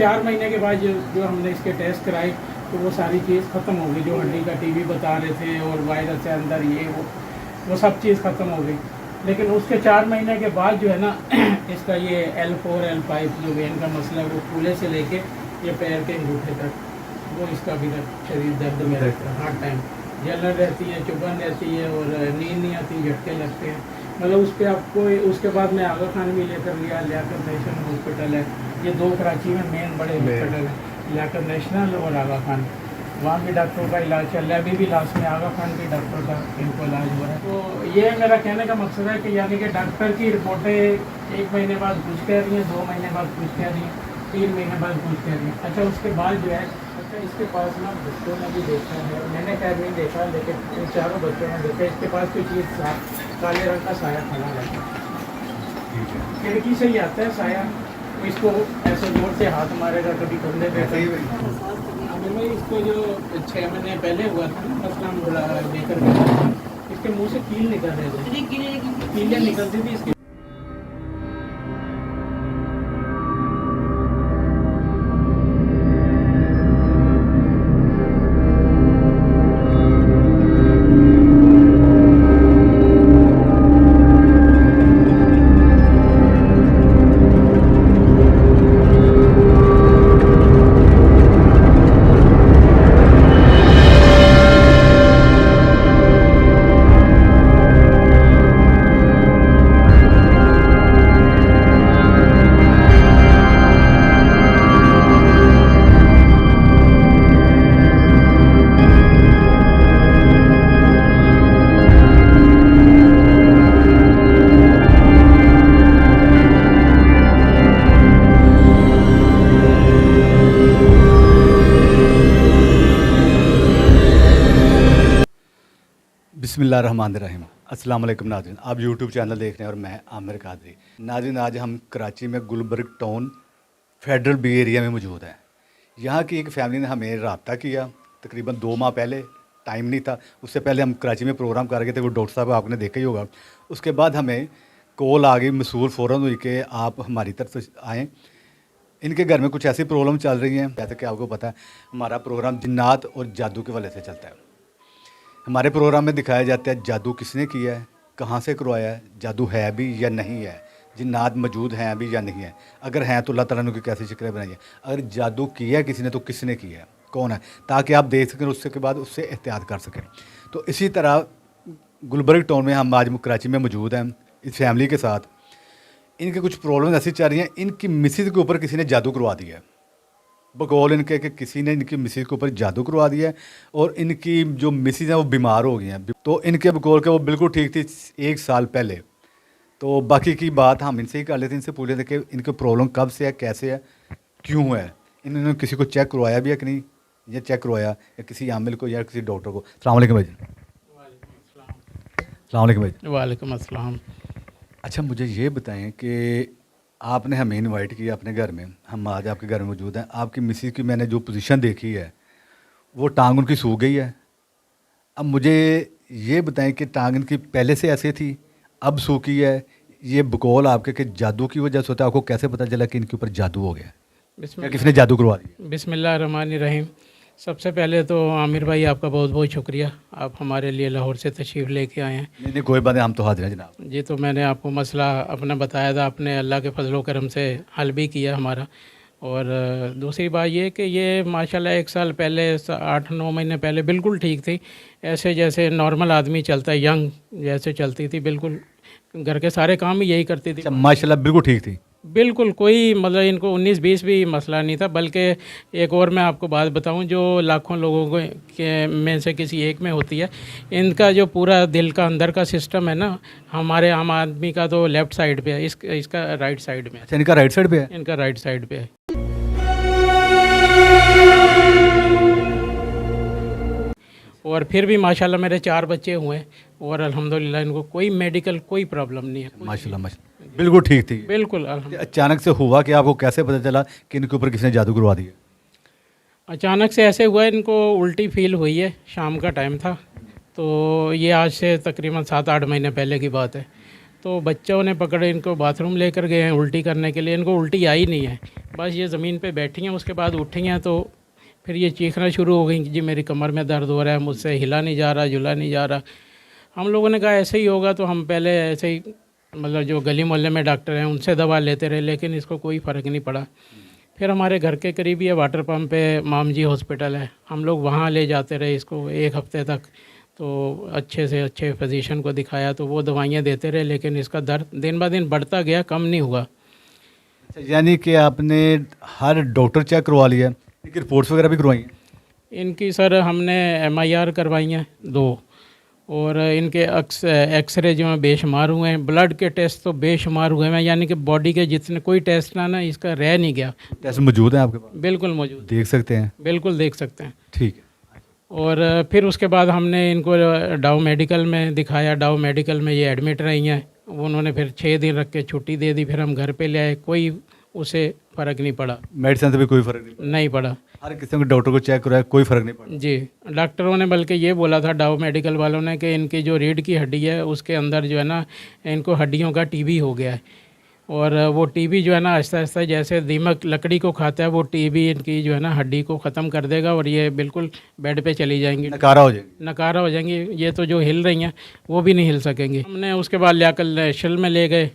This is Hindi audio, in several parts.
4 महीने के बाद जो हमने इसके टेस्ट कराए तो वो सारी चीज़ ख़त्म हो गई, जो हड्डी का टीबी बता रहे थे और वायरस है अंदर ये वो सब चीज़ ख़त्म हो गई। लेकिन उसके 4 महीने के बाद जो है ना इसका ये L4 L5 जो वेन का मसला है वो कूल्हे से लेके ये पैर के अंगूठे तक वो इसका भी शरीर दर्द में रहता है, हर टाइम जलन रहती है, चुभन रहती है और नींद नहीं आती, झटके लगते हैं। मतलब उस पर आपको उसके बाद मैं आगा खान भी लेकर गया, लियाकत नेशनल हॉस्पिटल है, ये 2 कराची में मेन बड़े हॉस्पिटल हैं, लियाकत नेशनल और आगा खान, वहाँ भी डॉक्टरों का इलाज चल रहा है। अभी भी लास्ट में आगा खान के डॉक्टर का इनको इलाज हुआ है। तो ये मेरा कहने का मकसद है कि यानी कि डॉक्टर की रिपोर्टें 1 महीने बाद कुछ कह रही हैं, 2 महीने बाद कुछ कह रही हैं, 3 महीने बाद कुछ कह रही हैं। अच्छा उसके बाद जो है इसके पास ना बच्चों ने भी देखा है, मैंने खैर नहीं देखा लेकिन इन चारों बच्चों ने देखा, इसके पास कोई चीज़ काले रंग का साया खड़ा रहता है, खिड़की से ही आता है साया, तो इसको ऐसे जोर से हाथ मारेगा कभी कंधे पे। अभी मैं इसको जो 6 महीने पहले हुआ था ना मसला लेकर गया, इसके मुँह से कील निकल रहे थे, कीलें निकलती थी इसके। बिस्मिल्लाहिर्रहमानिर्रहीम। अस्सलाम वालेकुम नाज़रीन, आप यूट्यूब चैनल देख रहे हैं और मैं आमिर कादरी। नाज़रीन आज हम कराची में Gulberg Town Federal B Area में मौजूद हैं। यहाँ की एक फैमिली ने हमें रब्ता किया तकरीबन 2 माह पहले, टाइम नहीं था, उससे पहले हम कराची में प्रोग्राम कर रहे थे, वो डॉक्टर साहब आपने देखा ही होगा। उसके बाद हमें कॉल आ गई, मसूल फ़ौरन हुई कि आप हमारी तरफ आएँ, इनके घर में कुछ ऐसी प्रॉब्लम चल रही हैं। जैसे कि आपको पता है हमारा प्रोग्राम जिन्नात और जादू के वजह से चलता है। हमारे प्रोग्राम में दिखाया जाता है जादू किसने किया है, कहाँ से करवाया है, जादू है भी या नहीं है, जिन्नात मौजूद हैं भी या नहीं है, अगर हैं तो अल्लाह ताला ने उनकी कैसी शक्लें बनाई है, अगर जादू किया है किसी ने तो किसने किया है, कौन है, ताकि आप देख सकें उसके बाद उससे एहतियात कर सकें। तो इसी तरह गुलबर्ग टाउन में हम आज कराची में मौजूद हैं इस फैमिली के साथ। इनके कुछ प्रॉब्लम ऐसी चल रही हैं, इनकी मिसिज के ऊपर किसी ने जादू करवा दिया है, बकौल इनके कि किसी ने इनकी मिसिज के ऊपर जादू करवा दिया है और इनकी जो मिसिज हैं वो बीमार हो गई हैं। तो इनके बकौल के वो बिल्कुल ठीक थी 1 साल पहले। तो बाकी की बात हम इनसे ही कर लेते हैं, इनसे पूछ लेते हैं कि इनकी प्रॉब्लम कब से है, कैसे है, क्यों है, इन्होंने किसी को चेक करवाया भी है कि नहीं, या चेक करवाया या किसी आमिल को या किसी डॉक्टर को। अस्सलाम वालेकुम भाई। अस्सलाम वालेकुम भाई। वालेकुम अस्सलाम। अच्छा मुझे ये बताएं कि आपने हमें इनवाइट किया अपने घर में, हम आज आपके घर में मौजूद हैं। आपकी मिसेज की मैंने जो पोजीशन देखी है वो टांग उनकी सूख गई है। अब मुझे ये बताएं कि टांग इनकी पहले से ऐसे थी, अब सूखी है, ये बकौल आपके कि जादू की वजह से होता है, आपको कैसे पता चला कि इनके ऊपर जादू हो गया, या किसने जादू करवा दिया? बिस्मिल्लाहिर्रहमानिर्रहीम। सबसे पहले तो आमिर भाई आपका बहुत बहुत शुक्रिया, आप हमारे लिए लाहौर से तशरीफ़ लेके आए हैं। नहीं कोई बात नहीं, हम तो हाजिर हैं जनाब। जी तो मैंने आपको मसला अपना बताया था, आपने अल्लाह के फजलो करम से हल भी किया हमारा। और दूसरी बात ये कि ये माशाल्लाह 1 साल पहले 8-9 महीने पहले बिल्कुल ठीक थी, ऐसे जैसे नॉर्मल आदमी चलता है, यंग जैसे चलती थी, बिल्कुल घर के सारे काम ही यही करती थी। माशाल्लाह बिल्कुल ठीक थी, बिल्कुल कोई मतलब इनको 19-20 भी मसला नहीं था। बल्कि एक और मैं आपको बात बताऊं जो लाखों लोगों को के में से किसी एक में होती है, इनका जो पूरा दिल का अंदर का सिस्टम है ना, हमारे आम आदमी का तो लेफ़्ट साइड पे है, इसका राइट साइड में है। अच्छा इनका राइट साइड पे है? इनका राइट साइड पे है। और फिर भी माशाल्लाह मेरे 4 बच्चे हुए और अल्हम्दुलिल्लाह इनको कोई मेडिकल कोई प्रॉब्लम नहीं है। माशाल्लाह माशाल्लाह बिल्कुल ठीक थी। बिल्कुल अचानक से हुआ कि आपको कैसे पता चला कि इनके ऊपर किसने जादू करवा दिया? अचानक से ऐसे हुआ, इनको उल्टी फील हुई है, शाम का टाइम था, तो ये आज से तकरीबन 7-8 महीने पहले की बात है। तो बच्चों ने पकड़े इनको बाथरूम लेकर गए हैं उल्टी करने के लिए, इनको उल्टी आई नहीं है, बस ये ज़मीन पे बैठी हैं, उसके बाद उठी हैं तो फिर ये चीखना शुरू हो गई कि जी मेरी कमर में दर्द हो रहा है, मुझसे हिला नहीं जा रहा, जुला नहीं जा रहा। हम लोगों ने कहा ऐसे ही होगा, तो हम पहले ऐसे ही मतलब जो गली मोहल्ले में डॉक्टर हैं उनसे दवा लेते रहे, लेकिन इसको कोई फ़र्क नहीं पड़ा। फिर हमारे घर के करीब ये वाटर पंप पे मामजी हॉस्पिटल है, हम लोग वहाँ ले जाते रहे इसको 1 हफ़्ते तक। तो अच्छे से अच्छे फिजिशियन को दिखाया तो वो दवाइयाँ देते रहे, लेकिन इसका दर्द दिन ब दिन बढ़ता गया, कम नहीं हुआ। अच्छा, यानी कि आपने हर डॉक्टर चेक करवा लिया है, इनकी रिपोर्ट्स वगैरह भी करवाई हैं? इनकी सर हमने MIR करवाई हैं 2, और इनके एक्सरे जो हैं बेशुमार हुए हैं, ब्लड के टेस्ट तो बेशुमार हुए हैं, यानी कि बॉडी के जितने कोई टेस्ट ना इसका रह नहीं गया। टेस्ट मौजूद हैं आपके पास? बिल्कुल मौजूद, देख सकते हैं? बिल्कुल देख सकते हैं। ठीक है। और फिर उसके बाद हमने इनको डाउ मेडिकल में दिखाया, डाउ मेडिकल में ये एडमिट रही हैं। उन्होंने फिर 6 दिन रख के छुट्टी दे दी, फिर हम घर पे ले आए, कोई उसे फ़र्क नहीं पड़ा। मेडिसिन से भी कोई फ़र्क नहीं पड़ा? हर किस्म के डॉक्टर को चेक कराया, कोई फ़र्क नहीं पड़ा? जी, डॉक्टरों ने बल्कि ये बोला था डाउ मेडिकल वालों ने कि इनकी जो रीढ़ की हड्डी है उसके अंदर जो है ना इनको हड्डियों का टीबी हो गया है, और वो टीबी जो है ना आहिस्ता आहिस्ता जैसे दीमक लकड़ी को खाता है, वो टीबी इनकी जो है ना हड्डी को ख़त्म कर देगा और ये बिल्कुल बेड पे चली जाएंगी, नकारा हो जाएंगी। नकारा हो जाएंगी। ये तो जो हिल रही हैं वो भी नहीं हिल सकेंगी। हमने उसके बाद लियाकत नेशनल में ले गए,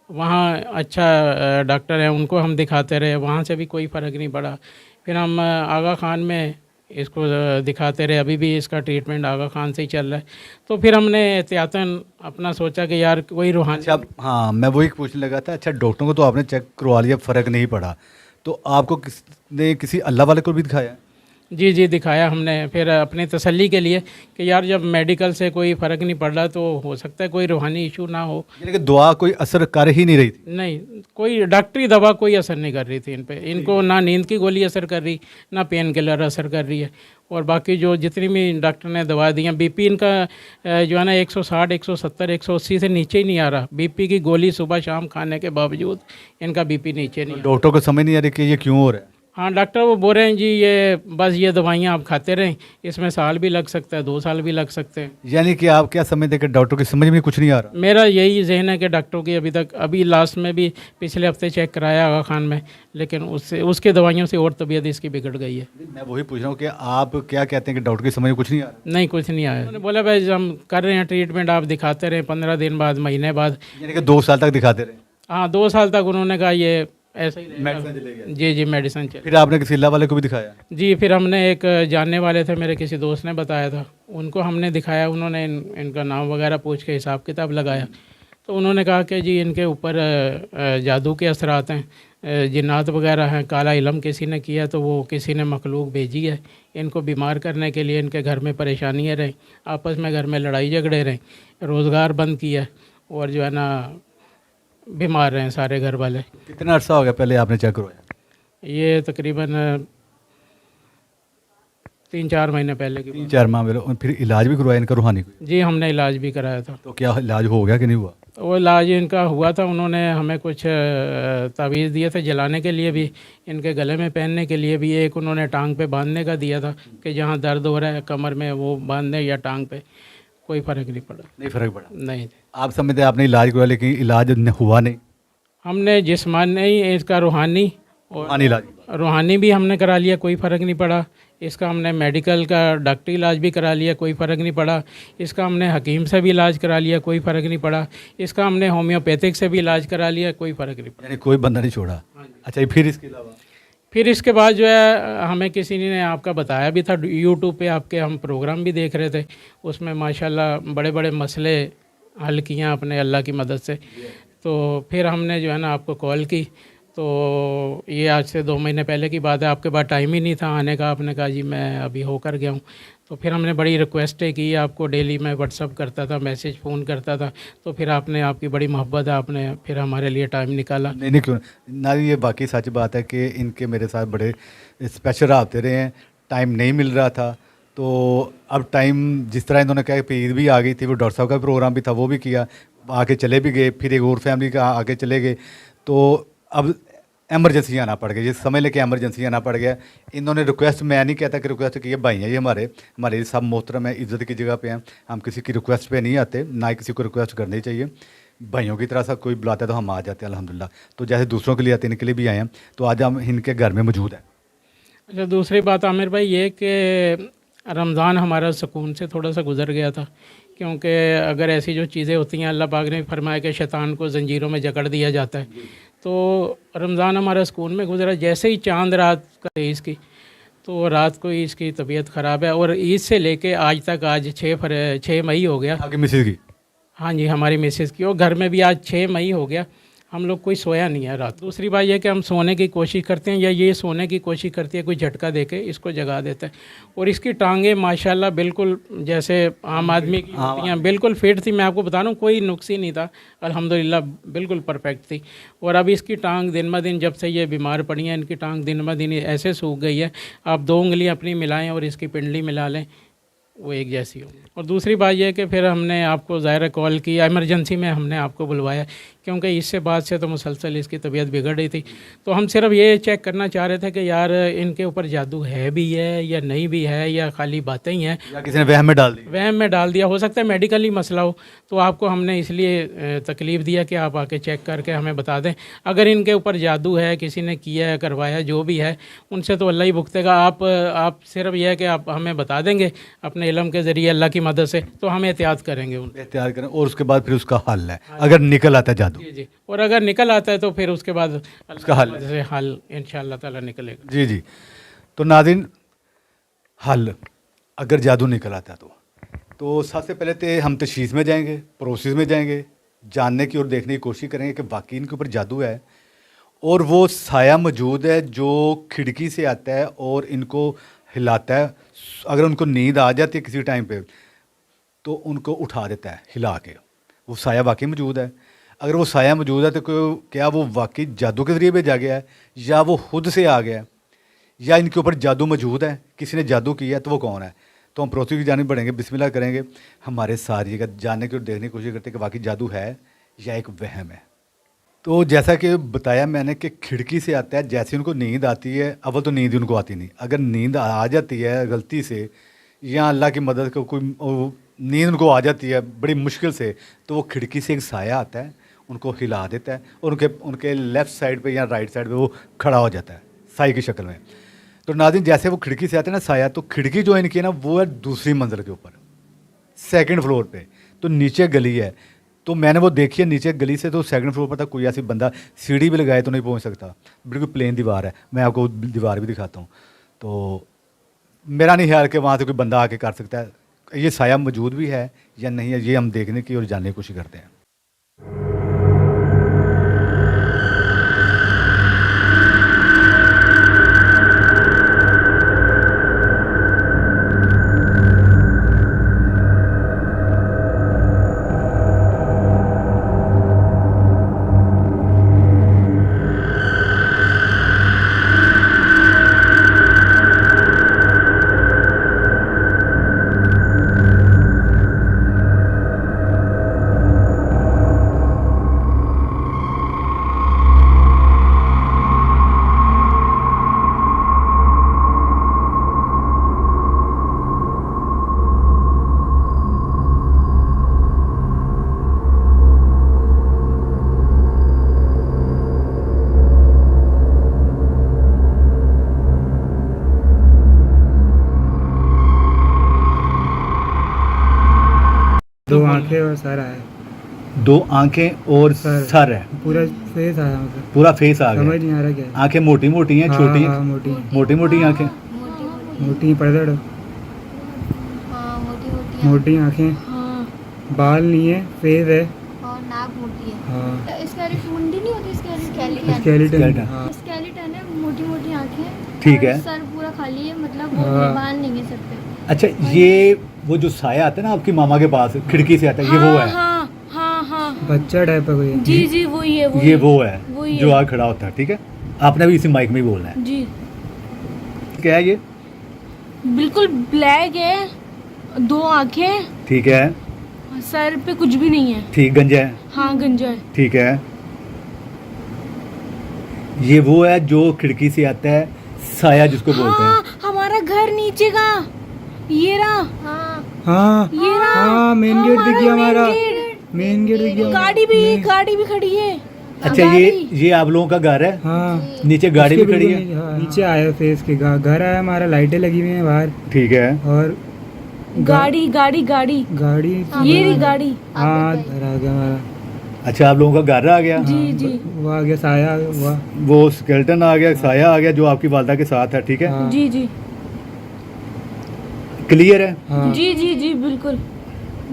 वहाँ अच्छा डॉक्टर है, उनको हम दिखाते रहे, वहाँ से भी कोई फ़र्क नहीं पड़ा। फिर हम आगा खान में इसको दिखाते रहे, अभी भी इसका ट्रीटमेंट आगा खान से ही चल रहा है। तो फिर हमने एहतियातन अपना सोचा कि यार कोई रूहानी। अच्छा, हाँ मैं वही पूछने लगा था। अच्छा, डॉक्टरों को तो आपने चेक करवा लिया, फ़र्क नहीं पड़ा, तो आपको किसने किसी अल्लाह वाले को भी दिखाया? जी दिखाया हमने, फिर अपनी तसल्ली के लिए कि यार जब मेडिकल से कोई फ़र्क नहीं पड़ रहा तो हो सकता है कोई रूहानी इशू ना हो। यानी कि दुआ कोई असर कर ही नहीं रही थी? नहीं, कोई डॉक्टरी दवा कोई असर नहीं कर रही थी इन पे। इनको ना नींद की गोली असर कर रही, ना पेन किलर असर कर रही है, और बाकी जो जितनी भी डॉक्टर ने दवा दी हैं, BP इनका जो है ना 160, 170, 180 से नीचे ही नहीं आ रहा। BP की गोली सुबह शाम खाने के बावजूद इनका BP नीचे नहीं। डॉक्टर को समझ नहीं आ रही कि ये क्यों हो रहा है? हाँ, डॉक्टर वो बोल रहे हैं जी ये बस ये दवाइयाँ आप खाते रहें, इसमें साल भी लग सकता है, 2 साल भी लग सकते हैं। यानी कि आप क्या समझते हैं कि डॉक्टर की समझ में कुछ नहीं आ रहा? मेरा यही जहन है कि डॉक्टरों की अभी लास्ट में भी पिछले हफ्ते चेक कराया आगा खान में, लेकिन उसके दवाइयों से और तबीयत इसकी बिगड़ गई है। मैं वही पूछ रहा हूँ कि आप क्या कहते हैं कि डॉक्टर की समझ में कुछ नहीं आ रहा? नहीं, कुछ नहीं आया। उन्होंने बोला भाई हम कर रहे हैं ट्रीटमेंट, आप दिखाते रहें, 15 दिन बाद, महीने बाद। यानी कि 2 साल तक दिखाते रहे? हाँ, 2 साल तक उन्होंने कहा ये ऐसा ही मेडिसिन चलेगी। जी मेडिसिन चले। फिर आपने किसी अल्लाह वाले को भी दिखाया? जी, फिर हमने एक जानने वाले थे, मेरे किसी दोस्त ने बताया था, उनको हमने दिखाया। उन्होंने इनका नाम वगैरह पूछ के हिसाब किताब लगाया, तो उन्होंने कहा कि जी इनके ऊपर जादू के असरात हैं, जिन्नात वगैरह हैं, काला इलम किसी ने किया, तो वो किसी ने मखलूक भेजी है इनको बीमार करने के लिए। इनके घर में परेशानियाँ रहें, आपस में घर में लड़ाई झगड़े रहें, रोज़गार बंद किया, और जो है ना बीमार रहे सारे घर वाले। कितना अर्सा हो गया पहले आपने चेक करवाया? ये तकरीबन 3-4 महीने पहले की। 3-4 माह पहले। फिर इलाज भी करवाया इनका रूहानी को? जी, हमने इलाज भी कराया था। तो क्या इलाज हो गया कि नहीं हुआ? वो इलाज इनका हुआ था, उन्होंने हमें कुछ तावीज़ दिए थे जलाने के लिए भी, इनके गले में पहनने के लिए भी। एक उन्होंने टांग पे बांधने का दिया था कि जहाँ दर्द हो रहा है कमर में वो बांधने, या टांग पे। कोई फ़र्क नहीं पड़ा। नहीं फ़र्क पड़ा? नहीं। आप समझते हैं आपने इलाज करवाया लेकिन इलाज हुआ नहीं? हमने जिस्मानी, इसका रूहानी और इलाज, रूहानी भी हमने करा लिया, कोई फ़र्क नहीं पड़ा। इसका हमने मेडिकल का डॉक्टरी इलाज भी करा लिया, कोई फ़र्क नहीं पड़ा। इसका हमने हकीम से भी इलाज करा लिया, कोई फ़र्क नहीं पड़ा। इसका हमने होम्योपैथिक से भी इलाज करा लिया, कोई फ़र्क नहीं पड़ा। यानी कोई बंदा नहीं छोड़ा? अच्छा, फिर इसके अलावा? फिर इसके बाद जो है हमें किसी ने आपका बताया भी था, यूट्यूब पे आपके हम प्रोग्राम भी देख रहे थे, उसमें माशाल्लाह बड़े बड़े मसले हल किए अपने अल्लाह की मदद से। तो फिर हमने जो है ना आपको कॉल की, तो ये आज से 2 महीने पहले की बात है, आपके पास टाइम ही नहीं था आने का। आपने कहा जी मैं अभी होकर गया हूँ। तो फिर हमने बड़ी रिक्वेस्टें की, आपको डेली मैं व्हाट्सअप करता था, मैसेज फ़ोन करता था, तो फिर आपने, आपकी बड़ी मोहब्बत है, आपने फिर हमारे लिए टाइम निकाला। नहीं क्यों ना, ये बाकी सच बात है कि इनके मेरे साथ बड़े स्पेशल रबते रहे हैं, टाइम नहीं मिल रहा था। तो अब टाइम जिस तरह इन्होंने कहा कि ईद भी आ गई थी, वो डॉक्टर साहब का प्रोग्राम भी था, वो भी किया, आके चले भी गए, फिर एक और फैमिली का आके चले गए। तो अब एमरजेंसी आना पड़ गया, ये समझ लें कि एमरजेंसी आना पड़ गया। इन्होंने रिक्वेस्ट, मैं नहीं कहता कि रिक्वेस्ट की, ये भाई हैं, ये हमारे सब मोहतरम है, इज़्ज़त की जगह पे हैं, हम किसी की रिक्वेस्ट पे नहीं आते, ना ही किसी को रिक्वेस्ट करनी चाहिए। भाइयों की तरह सा कोई बुलाता है तो हम आ जाते हैं अल्हम्दुलिल्लाह। तो जैसे दूसरों के लिए आते हैं इनके लिए भी आए हैं, तो आज हम इनके घर में मौजूद हैं। अच्छा, दूसरी बात आमिर भाई ये कि रमज़ान हमारा सुकून से थोड़ा सा गुजर गया था, क्योंकि अगर ऐसी जो चीज़ें होती हैं, अल्लाह पाक ने फरमाया कि शैतान को ज़ंजीरों में जकड़ दिया जाता है। तो रमज़ान हमारा सुकून में गुजरा। जैसे ही चांद रात का ईद की, तो रात को ही इसकी तबीयत ख़राब है, और ईद से लेके आज तक, आज 6 मई हो गया। आगे मिसेज की हाँ जी, हमारी मिसेज़ की, और घर में भी आज 6 मई हो गया, हम लोग कोई सोया नहीं है रात। दूसरी बात यह कि हम सोने की कोशिश करते हैं, या ये सोने की कोशिश करती है, कोई झटका देके इसको जगा देता है। और इसकी टांगें माशाल्लाह बिल्कुल जैसे आम आदमी की होती हैं, बिल्कुल फिट थी। मैं आपको बता रहा हूँ, कोई नुक्स ही नहीं था, अल्हम्दुलिल्लाह बिल्कुल परफेक्ट थी। और अब इसकी टांग दिन ब दिन, जब से ये बीमार पड़ी हैं, इनकी टांग दिन ब दिन ऐसे सूख गई है, आप 2 उंगलियाँ अपनी मिलाएँ और इसकी पिंडली मिला लें, वो एक जैसी होगी। और दूसरी बात यह कि फिर हमने आपको ज़ाहिर कॉल किया, इमरजेंसी में हमने आपको बुलवाया, क्योंकि इससे बाद से तो मुसलसल इसकी तबीयत बिगड़ रही थी। तो हम सिर्फ ये चेक करना चाह रहे थे कि यार इनके ऊपर जादू है भी है या नहीं भी है, या खाली बातें ही हैं, या किसी ने वहम में डाल दी। वहम में डाल दिया, हो सकता है मेडिकली मसला हो। तो आपको हमने इसलिए तकलीफ़ दिया कि आप आके चेक करके हमें बता दें। अगर इनके ऊपर जादू है, किसी ने किया है, करवाया, जो भी है, उनसे तो अल्लाह ही भुगतेगा। आप सिर्फ यह है कि आप हमें बता देंगे अपने इल्म के ज़रिए, अल्लाह की मदद से, तो हम एहतियात करेंगे एहतियात करें, और उसके बाद फिर उसका हल है, अगर निकल आता है जादू। जी जी, और अगर निकल आता है तो फिर उसके बाद उसका हल से हल इंशाअल्लाह ताला निकलेगा। जी जी। तो नाज़रीन, हल अगर जादू निकल आता है तो सबसे पहले तो हम तशख़ीस में जाएंगे, प्रोसेस में जाएंगे, जानने की और देखने की कोशिश करेंगे कि वाकई इनके ऊपर जादू है, और वो साया मौजूद है जो खिड़की से आता है और इनको हिलाता है। अगर उनको नींद आ जाती है किसी टाइम पे, तो उनको उठा देता है हिला के। वो साया वाकई मौजूद है। अगर वो साया मौजूद है तो क्या वो वाकई जादू के ज़रिए भेजा गया है, या वो खुद से आ गया है, या इनके ऊपर जादू मौजूद है, किसी ने जादू किया है, तो वो कौन है। तो हम प्रोसेस की जानिब बढ़ेंगे, बिस्मिल्लाह करेंगे, हमारे सारी का जानने की और देखने की कोशिश करते हैं कि वाकई जादू है या एक वहम है। तो जैसा कि बताया मैंने कि खिड़की से आता है, जैसे उनको नींद आती है, अव्वल तो नींद उनको आती नहीं, अगर नींद आ जाती है गलती से, या अल्लाह की मदद को कोई नींद उनको आ जाती है बड़ी मुश्किल से, तो वो खिड़की से एक साया आता है, उनको हिला देता है, और उनके लेफ़्ट साइड पे या राइट साइड पे वो खड़ा हो जाता है साई की शक्ल में। तो नाज़रीन, जैसे वो खिड़की से आते हैं ना साया, तो खिड़की जो इनकी है ना, वो है दूसरी मंजिल के ऊपर, 2nd फ्लोर पे। तो नीचे गली है, तो मैंने वो देखी है नीचे गली से, तो 2nd फ्लोर पर तक कोई ऐसी बंदा सीढ़ी भी लगाए तो नहीं पहुंच सकता, बिल्कुल प्लेन दीवार है। मैं आपको दीवार भी दिखाता हूँ। तो मेरा नहीं ख्याल कि वहाँ से कोई बंदा आके कर सकता है। ये साया मौजूद भी है या नहीं है, ये हम देखने की और जानने की कोशिश करते हैं। दो आंखें और सर आया, 2 आंखें और सर है, पूरा फेस आया, मतलब पूरा फेस आ समझ गया। नहीं आ रहा क्या है। आंखें मोटी मोटी हैं, छोटी हाँ, मोटी मोटी मोटी आंखें, मोटी पड़दड़, हाँ मोटी मोटी है। मोटी आंखें, हाँ बाल नहीं है, फेस है। और नाक मोटी है। हाँ, स्केलेटन मुंडी नहीं होती, स्केलेटन स्केलेटन। हाँ, स्केलेटन है, मोटी मोटी आंखें। ठीक और है। सर पूरा खाली है, मतलब वो हाँ। बाल नहीं है सर पे। अच्छा, ये वो जो साया आता है ना आपकी मामा के पास, खिड़की से आता है, ये वो है। हाँ हाँ हाँ बच्चा टाइप का कोई है। जी जी वही है, ये वो है वही जो है। आग खड़ा होता है। ठीक है, आपने भी इसी माइक में ही बोलना है। जी क्या है ये? बिल्कुल ब्लैक है, 2 आंखें, ठीक है, सर पे कुछ भी नहीं है। ठीक, गंजा है, हाँ गंजा है। ठीक है। ये वो है जो खिड़की से आता है, साया जिसको बोलते हैं। हाँ हमारा घर नीचे का, ये रहा। हाँ हाँ ये रहा। हाँ, मेन गेट दिख गया हमारा। मेन गेट दिख गया। गाड़ी भी खड़ी है। अच्छा ये आप लोगों का घर है? हाँ नीचे गाड़ी भी उसके खड़ी बिल्कुल है? हाँ, नीचे आया फेस के घर आया हमारा, लाइटें लगी हुई हैं बाहर ठीक है। और गाड़ी गाड़ी ये रही गाड़ी। हाँ घर आ गया हमारा। अच्छा आप लोगों का घर आ गया? जी वो आ गया साया हुआ। वो स्केलेटन आ गया, साया आ गया जो आपकी वालदा के साथ है, ठीक है? हाँ। जी क्लियर है? हाँ जी बिल्कुल।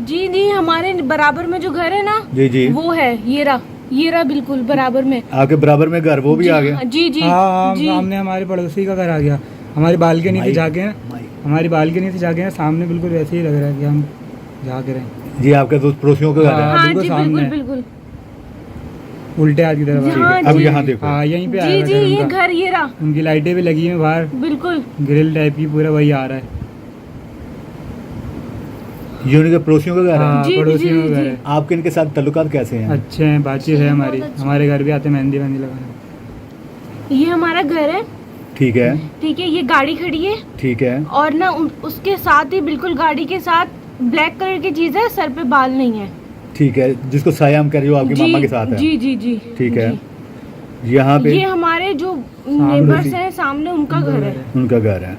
जी हमारे बराबर में जो घर है ना जी वो है ये रहा बिल्कुल बराबर में। आपके बराबर में घर वो भी आ गया? जी हाँ सामने हमारे पड़ोसी का घर आ गया। हमारी बालकनी से जाके ना सामने बिल्कुल वैसे ही लग रहा है कि हम जाके रहे। जी आपके दोस्त पड़ोसियों का घर है? हाँ, हाँ बिल्कुल जी सामने है। बिल्कुल उल्टे हाथ की तरफ आ ठीक गया। है, अब यहाँ देखो। हाँ यहीं पे आया जी हुआ जी घर ये उनका। घर ये रहा उनकी लाइटें भी लगी हैं बाहर, बिल्कुल। ग्रिल टाइप की, पूरा वही आ रहा है। ये उनके पड़ोसियों का घर है? हाँ जी, पड़ोसियों जी, का घर जी। है। आपके इनके साथ ताल्लुकात कैसे हैं? अच्छे हैं, बातचीत है हमारी। हमारे घर भी आते हैं मेहंदी लगाने। ये हमारा घर है, ठीक है ठीक है। ये गाड़ी खड़ी है ठीक है। और ना उसके साथ ही बिल्कुल गाड़ी के साथ ब्लैक कलर की चीज है, सर पे बाल नहीं है। ठीक है, जिसको साया हम कह रहे हो आपकी मामा के साथ है? जी ठीक है। जी। यहाँ पे ये हमारे जो नेबर्स हैं सामने उनका घर है। उनका घर है।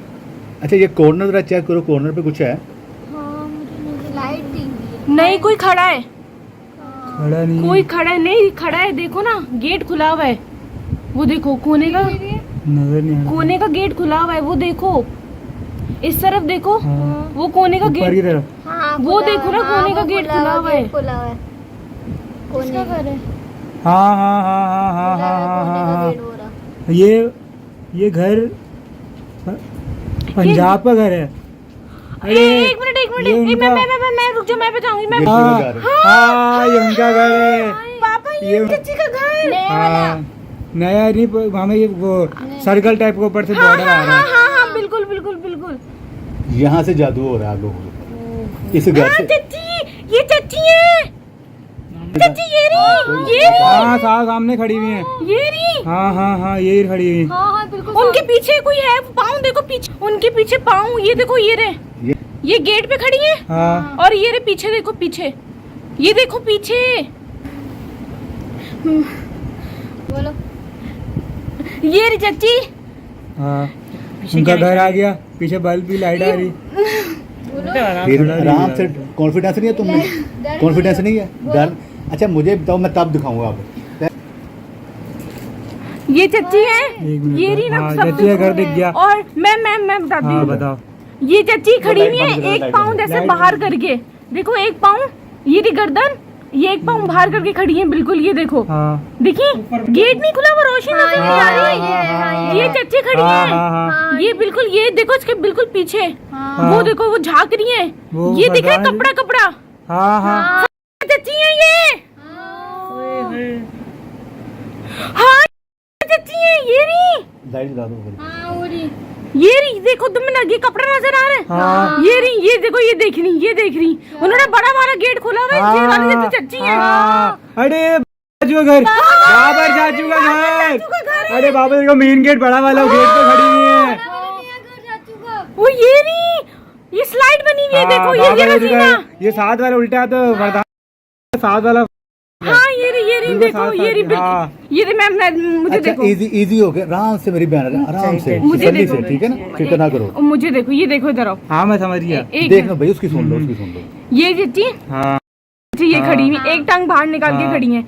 अच्छा ये कॉर्नर जरा चेक करो, कॉर्नर पे कुछ है? नहीं कोई खड़ा है, खड़ा नहीं कोई खड़ा है देखो ना, गेट खुला हुआ है। वो देखो कोने का नजर नहीं आ रहा। कोने का गेट खुला हुआ है, वो देखो इस तरफ देखो। हाँ। वो कोने का ऊपर की गेट, तरफ। वो देखो ना कोने का गेट खुला हुआ है। किसका घर है? हाँ हाँ हाँ हाँ हाँ हाँ हाँ हाँ। ये घर पंजाब का घर है। एक मिनट ये उनका- मैं रुक जाओ, मैं बताऊंगी। मैं ये हाँ घर है। हाँ ये उनका घर है। पापा ये ये- चाची का घर। हाँ नया नहीं, हमें ये वो सर्कल टाइप के ऊपर से बॉर्डर आ रहा है। हाँ बिल्कुल बिल्कुल बिल्कुल। यहाँ से जादू हो रहा है आप लोगों को इस घर हाँ से। चाची, ये चाची है। चाची ये रही हाँ सामने खड़ी हुई है। ये रही। हाँ हाँ हाँ ये खड़ी हुई है। हाँ बिल्कुल। उनके पीछे कोई है, पाँव देखो पीछे, उनके पीछे पाँव, ये देखो ये रहे, ये गेट पे खड़ी है। हाँ और ये रे पीछे देखो, पीछे ये देखो पीछे। बोलो। ये रे चाची। हाँ उनका घर आ गया, पीछे बल्ब की लाइट आ रही। फिर आराम से, कॉन्फिडेंस नहीं है तुम्हें? कॉन्फिडेंस नहीं है, डर? अच्छा मुझे बताओ, मैं तब दिखाऊंगा आपको। ये चाची है, एक मिनट। ये रही ना हाँ, सब। चाची का घर दिख गया। और मैं बताती हाँ हूँ। बताओ। ये चाची खड़ी हुई लाइट बंद है, करो, एक लाइट पाँव बंद जैसे लाइट बाहर बंद करके देखो, एक पाँव, ये रही गर्दन, ये एक पाँव बाहर करके खड़ी है बिल्कुल। ये देखो हाँ देखिए, गेट नहीं खुला, वो रोशनी नजर नहीं आ रही। हाँ, ये चाची खड़ी हाँ है, हाँ हाँ ये बिल्कुल, ये देखो इसके बिल्कुल पीछे, हाँ। वो देखो वो झांक रही है, वो ये दिख रहा है पता नहीं। कपड़ा। हाँ हाँ चाची है ये, हाँ चाची है ये रही, लाइट जला दो। ये रही देखो, तुम्हें लगी कपड़ा नजर आ रहा है। हाँ। ये रही, ये देखो, ये देख रही। उन्होंने बड़ा वाला गेट खोला हुआ है, ये वाली चाची चाची है। हाँ। अरे चाचू का घर, बाबर चाचू का घर। अरे बाबर का मेन गेट बड़ा वाला, गेट पे खड़ी हुई है। वो ये रही, ये स्लाइड बनी हुई है, देखो ये बाबर चाचू रसीना। का, ये साथ वाला उल्टा तो वरदान, साथ वाला। हाँ ये रही बिल्कुल देखो, साथ ये रही साथ, हाँ। ये रही। मैं मुझे अच्छा देखो, इजी हो गया, आराम से मेरी बहन, आराम से, मुझे तसल्ली देखो। से, ठीक है ना, फिक्र ना करो। मुझे देखो, ये देखो इधर आओ। हाँ मैं समझ गया। एक देखना भाई, उसकी सुन लो, उसकी सुन लो। ये चाची हाँ ये हाँ। खड़ी हुई, एक टांग बाहर निकाल के हाँ। खड़ी है।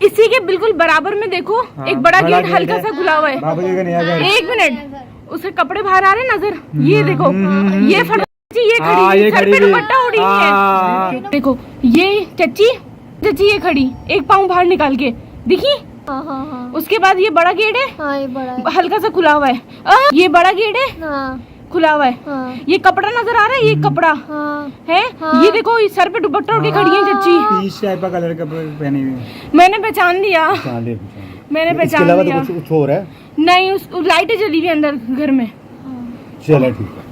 इसी के बिल्कुल बराबर में देखो, हाँ, एक बड़ा बड़ा गेट गेट हल्का है। सा खुला हुआ है। बाबा जी का नया घर। एक मिनट, उसके कपड़े बाहर आ रहे हैं नजर, ये देखो, ये फट ये खड़ी हाँ, हुई, ये सर खड़ी पे हुई। दुपट्टा ओढ़ी हुई हाँ। है। देखो ये चाची ये खड़ी, एक पाँव बाहर निकाल के दिखी। हाँ उसके बाद ये बड़ा गेट है, हाँ ये बड़ा है। हल्का सा खुला हुआ है। ये बड़ा गेट है, हाँ खुला हुआ है। हाँ ये कपड़ा नजर आ रहा है, ये कपड़ा हाँ है। हाँ। ये देखो, इस सर पे दुपट्टा ओढ़ के खड़ी है चाची। पीच टाइप का कलर का पहनी हुई है। मैंने पहचान लिया, पहचान ले। मैंने इसके पहचान अलावा लिया। तो कुछ हो रहा है? नहीं, उस लाइटें जली हुई है अंदर घर में। चलो ठीक है।